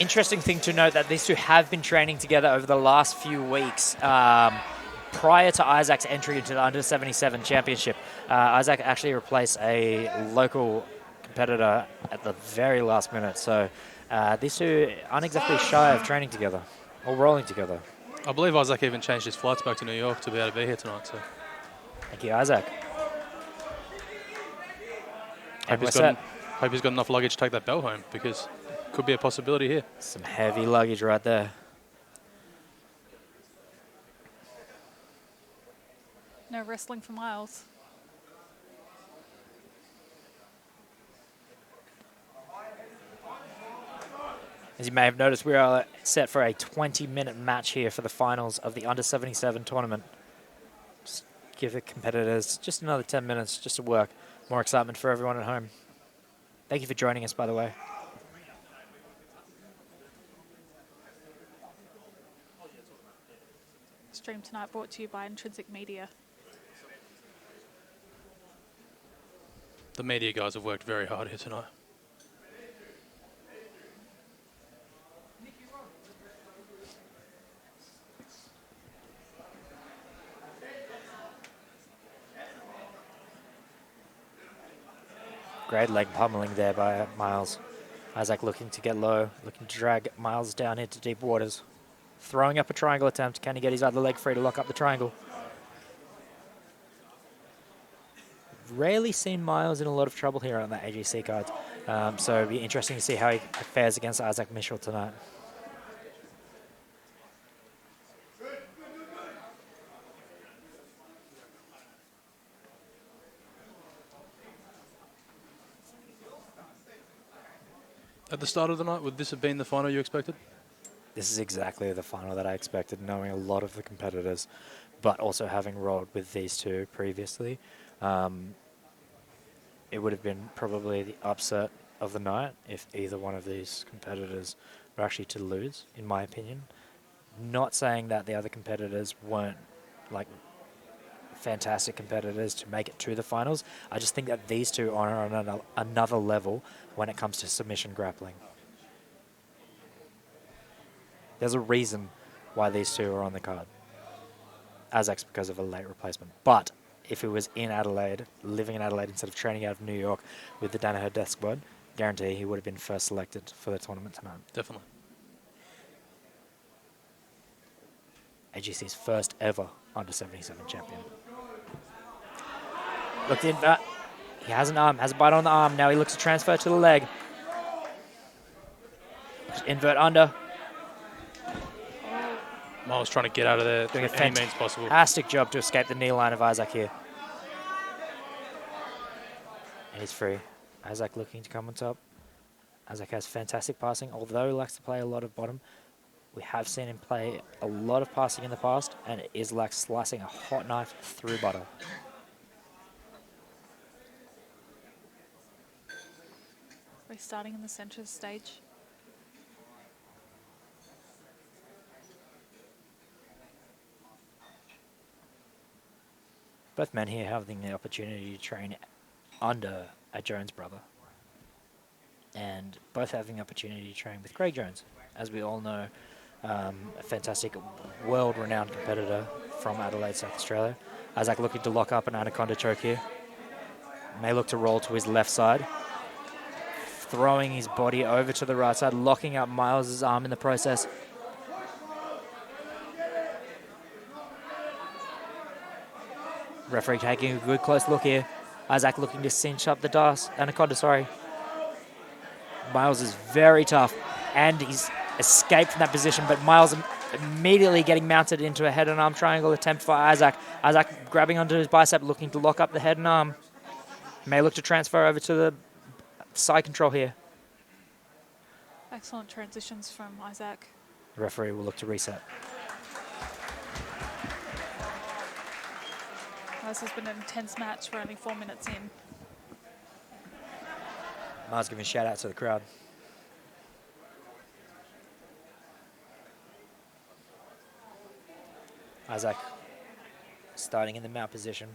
Interesting thing to note that these two have been training together over the last few weeks. Prior to Isaac's entry into the Under-77 Championship, Izaak actually replaced a local competitor at the very last minute. So these two aren't exactly shy of training together or rolling together. I believe Izaak even changed his flights back to New York to be able to be here tonight. So Thank you, Izaak. hope he's got enough luggage to take that belt home, because it could be a possibility here. Some heavy luggage right there. No wrestling for Myles. As you may have noticed, we are set for a 20-minute match here for the finals of the Under-77 tournament. Just give the competitors just another 10 minutes just to work. More excitement for everyone at home. Thank you for joining us, by the way. Stream tonight brought to you by Intrinsic Media. The media guys have worked very hard here tonight. Great leg pummeling there by Myles. Izaak looking to get low, looking to drag Myles down into deep waters. Throwing up a triangle attempt. Can he get his other leg free to lock up the triangle? Rarely seen Myles in a lot of trouble here on the AGC cards. So it'll be interesting to see how he fares against Izaak Michell tonight. At the start of the night, would this have been the final you expected? This is exactly the final that I expected, knowing a lot of the competitors, but also having rolled with these two previously. It would have been probably the upset of the night if either one of these competitors were actually to lose, in my opinion. Not saying that the other competitors weren't like fantastic competitors to make it to the finals. I just think that these two are on another level when it comes to submission grappling. There's a reason why these two are on the card. Izaak's because of a late replacement. But if it was in Adelaide, living in Adelaide instead of training out of New York with the Danaher Death Squad, guarantee he would have been first selected for the tournament tonight. Definitely. AGC's first ever Under-77 champion. Looked in, he has an arm, has a bite on the arm. Now he looks to transfer to the leg. Just invert under. Myles trying to get out of there Doing a through any means possible. fantastic job to escape the knee line of Izaak here. And he's free. Izaak looking to come on top. Izaak has fantastic passing, although he likes to play a lot of bottom. We have seen him play a lot of passing in the past, and it is like slicing a hot knife through butter. We're starting in the centre of the stage. Both men here having the opportunity to train under a Jones brother. And both having the opportunity to train with Craig Jones. As we all know, a fantastic world-renowned competitor from Adelaide, South Australia. Izaak looking to lock up an anaconda choke here. May look to roll to his left side. Throwing his body over to the right side, locking up Myles' arm in the process. Referee taking a good close look here. Izaak looking to cinch up the anaconda, sorry. Myles is very tough, and he's escaped from that position, but Myles immediately getting mounted into a head and arm triangle attempt for Izaak. Izaak grabbing onto his bicep, looking to lock up the head and arm. May look to transfer over to the side control here. Excellent transitions from Izaak. The referee will look to reset. This has been an intense match. We're only 4 minutes in. Myles giving a shout out to the crowd. Izaak starting in the mount position.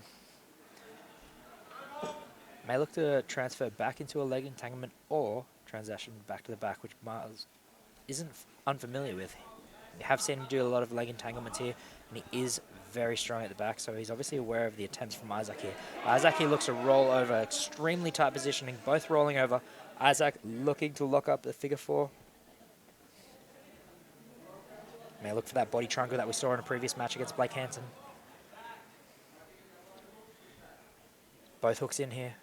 May look to transfer back into a leg entanglement or transition back to the back, which Myles isn't unfamiliar with. We have seen him do a lot of leg entanglements here, and he is very strong at the back, so he's obviously aware of the attempts from Izaak here. Izaak here looks to roll over, extremely tight positioning, both rolling over. Izaak looking to lock up the figure 4. May look for that body triangle that we saw in a previous match against Blake Hansen. Both hooks in here.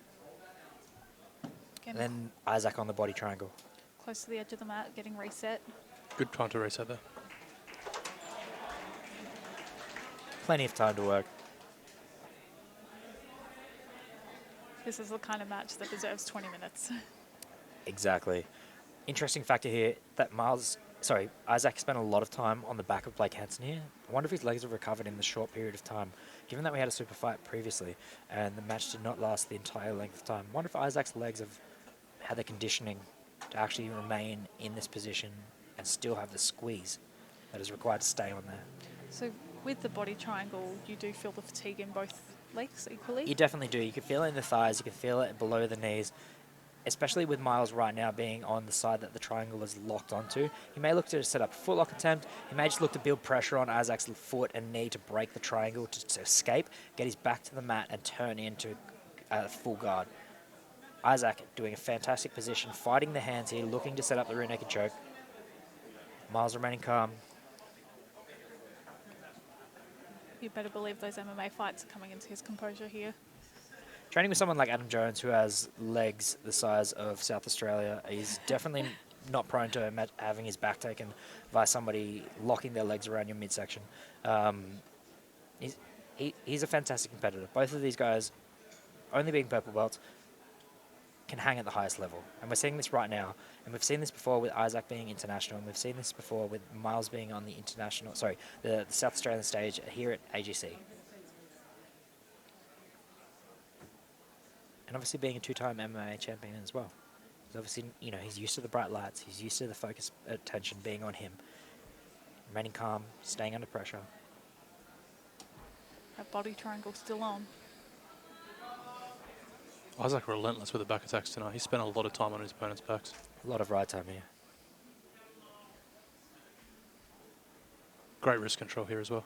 Again, And then Izaak on the body triangle. close to the edge of the mat, getting reset. Good counter reset there. Plenty of time to work. This is the kind of match that deserves 20 minutes. Exactly. Interesting factor here that Izaak spent a lot of time on the back of Blake Hansen here. I wonder if his legs have recovered in the short period of time, given that we had a super fight previously and the match did not last the entire length of time. I wonder if Isaac's legs have had the conditioning to actually remain in this position and still have the squeeze that is required to stay on there. So with the body triangle, you do feel the fatigue in both legs equally? You definitely do. You can feel it in the thighs, you can feel it below the knees, especially with Myles right now being on the side that the triangle is locked onto. He may look to set up a footlock attempt. He may just look to build pressure on Izaak's foot and knee to break the triangle to escape, get his back to the mat and turn into full guard. Izaak doing a fantastic position, fighting the hands here, looking to set up the rear naked choke. Myles remaining calm. You better believe those MMA fights are coming into his composure here. Training with someone like Adam Jones, who has legs the size of South Australia, he's definitely not prone to having his back taken by somebody locking their legs around your midsection. He's a fantastic competitor. Both of these guys, only being purple belts, can hang at the highest level. And we're seeing this right now. And we've seen this before with Izaak being international, and we've seen this before with Myles being on the the South Australian stage here at AGC. And obviously being a 2-time MMA champion as well. He's obviously, he's used to the bright lights. He's used to the focus attention being on him. Remaining calm, staying under pressure. That body triangle still on. Izaak relentless with the back attacks tonight. He spent a lot of time on his opponent's backs. A lot of ride time here. Great wrist control here as well.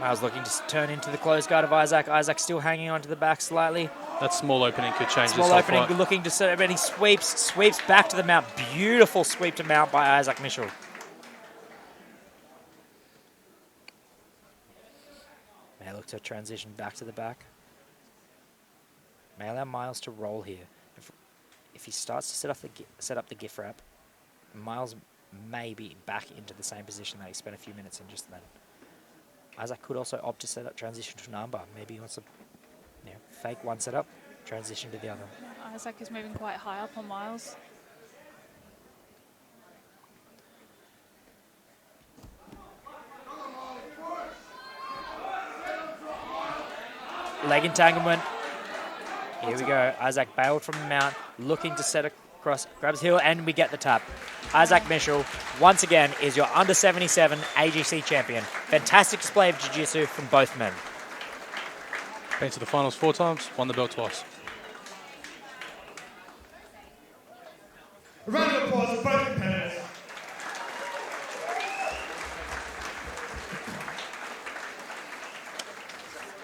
Myles looking to turn into the closed guard of Izaak. Izaak still hanging onto the back slightly. That small opening could change Small this whole opening, fight. looking to set up, and he sweeps back to the mount. Beautiful sweep to mount by Izaak Michell. May look to transition back to the back. May allow Myles to roll here. If he starts to set up the gift wrap, Myles may be back into the same position that he spent a few minutes in just then. Izaak could also opt to set up transition to an armbar. Maybe he wants to fake one setup, transition to the other. Izaak is moving quite high up on Myles. Leg entanglement. Here we go. Izaak bailed from the mount, looking to set across, grabs heel, and we get the tap. Izaak Michell, once again, is your under 77 AGC champion. Fantastic display of jiu-jitsu from both men. Been to the finals 4 times, won the belt twice. A round of applause for both competitors.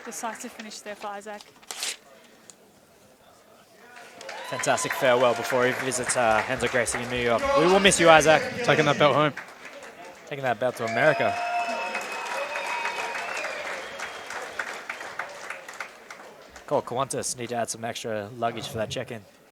Decisive finish there for Izaak. Fantastic farewell before he visits Renzo Gracie in New York. We will miss you, Izaak. Taking that belt home. Taking that belt to America. Call Qantas. Need to add some extra luggage for that check-in.